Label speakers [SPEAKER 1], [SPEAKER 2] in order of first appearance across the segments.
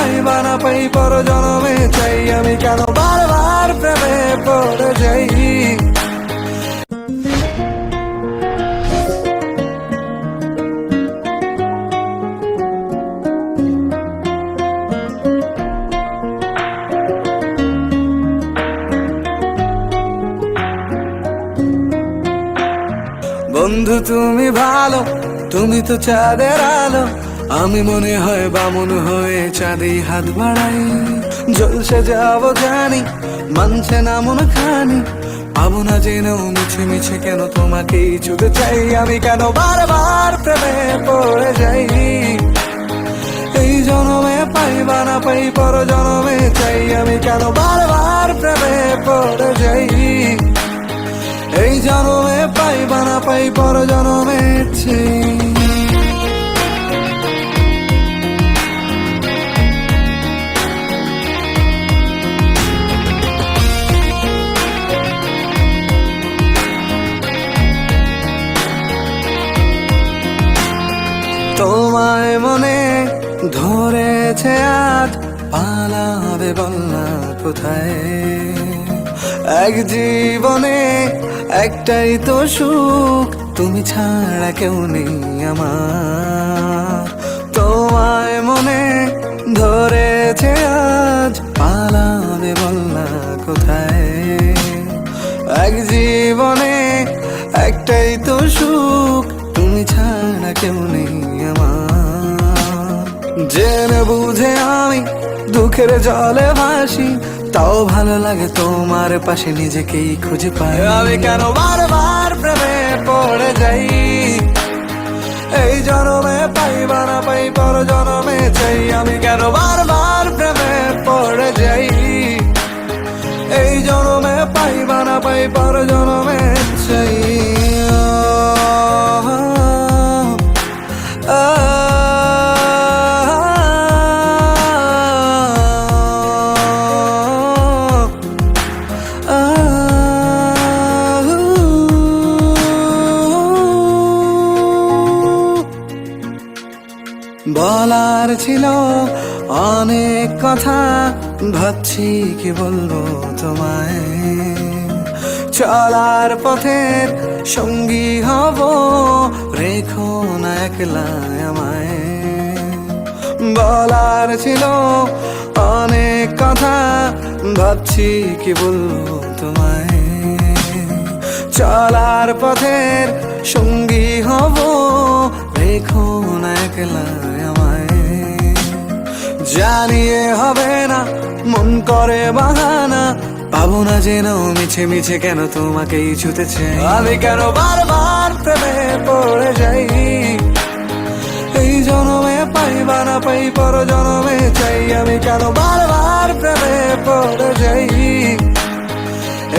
[SPEAKER 1] পাইবা না পাই পর জনমে চাই আমি কেন বারবার প্রেমে পড়ে যাই। বন্ধু তুমি ভালো, তুমি তো চাঁদের আলো, আমি মনে হয় বামুন হয়ে চাঁদে হাত বাড়াই। জলসে যাবো জানি, মানছে না মন খানি, পাবো না জেনেও মিছে মিছে কেন তোমাকেই ছুতে চাই আমি কেন বারবার প্রেমে পড়ে যাই। এই জনমে পাইবা না পাই পর জনমে চাই আমি কেন বারবার প্রেমে পড়ে যাই। এই জনমে পাইবা না পাই পর জনমে চাই। তোমায় মনে ধরেছে আজ, পালাবে বলনা কোথায়। এক জীবনে একটাই তো সুখ, তুমি ছাড়া কেউ নেই আমার। তোমায় মনে ধরেছে আজ, পালাবে বলনা কোথায়। এক জীবনে একটাই তো সুখ, তুমি ছাড়া কেউ নেই আমার। জেনে বুঝে আমি দুঃখের জলে ভাসি, তাও ভালো লাগে তোমার পাশে নিজেকেই খুঁজে পাই আমি কেন বারবার প্রেমে পড়ে যাই। এই জনমে পাইবা না পাই পর জনমে চাই আমি কেন বারবার প্রেমে পড়ে যাই। এই জনমে পাইবা না পাই পর জনমে চাই। বলার ছিল অনেক কথা, ভাবছি কি বলবো তোমায়। চলার পথের সঙ্গী হব, রেখো না একলা আমায়। বলার ছিল অনেক কথা, ভাবছি কি বলবো তোমায়। চলার পথের সঙ্গী হব, রেখো না একলা আমায়। জানিয়ে হবে না মন করে বাহানা, পাবো না জেনেও মিছে মিছে কেন তোমাকেই ছুতে চাই আমি কেন বারবার প্রেমে পড়ে যাই। এই জনমে পাইবা না পাই পর জনমে চাই আমি কেন বারবার প্রেমে পড়ে যাই।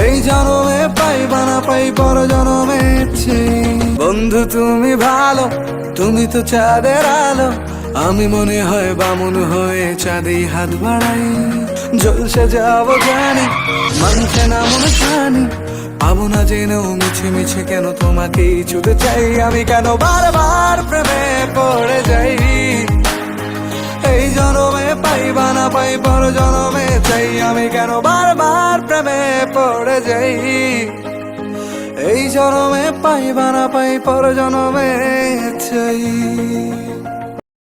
[SPEAKER 1] এই জনমে পাইবা না পাই পর জনমে চাই। বন্ধু তুমি ভালো, তুমি তো চাঁদের আলো, আমি মনে হয় বামুন হয়ে চাঁদে হাত বাড়াই। জলসে যাবো জানি, মানছে না মন খানি, পাবো না জেনেও মিছে মিছে কেন তোমাকেই ছুতে চাই আমি কেন বারবার প্রেমে পড়ে যাই। এই জনমে পাইবা না পাই পর জনমে চাই আমি কেন বারবার প্রেমে পড়ে যাই। এই জনমে পাইবা না পাই পর জনমে চাই।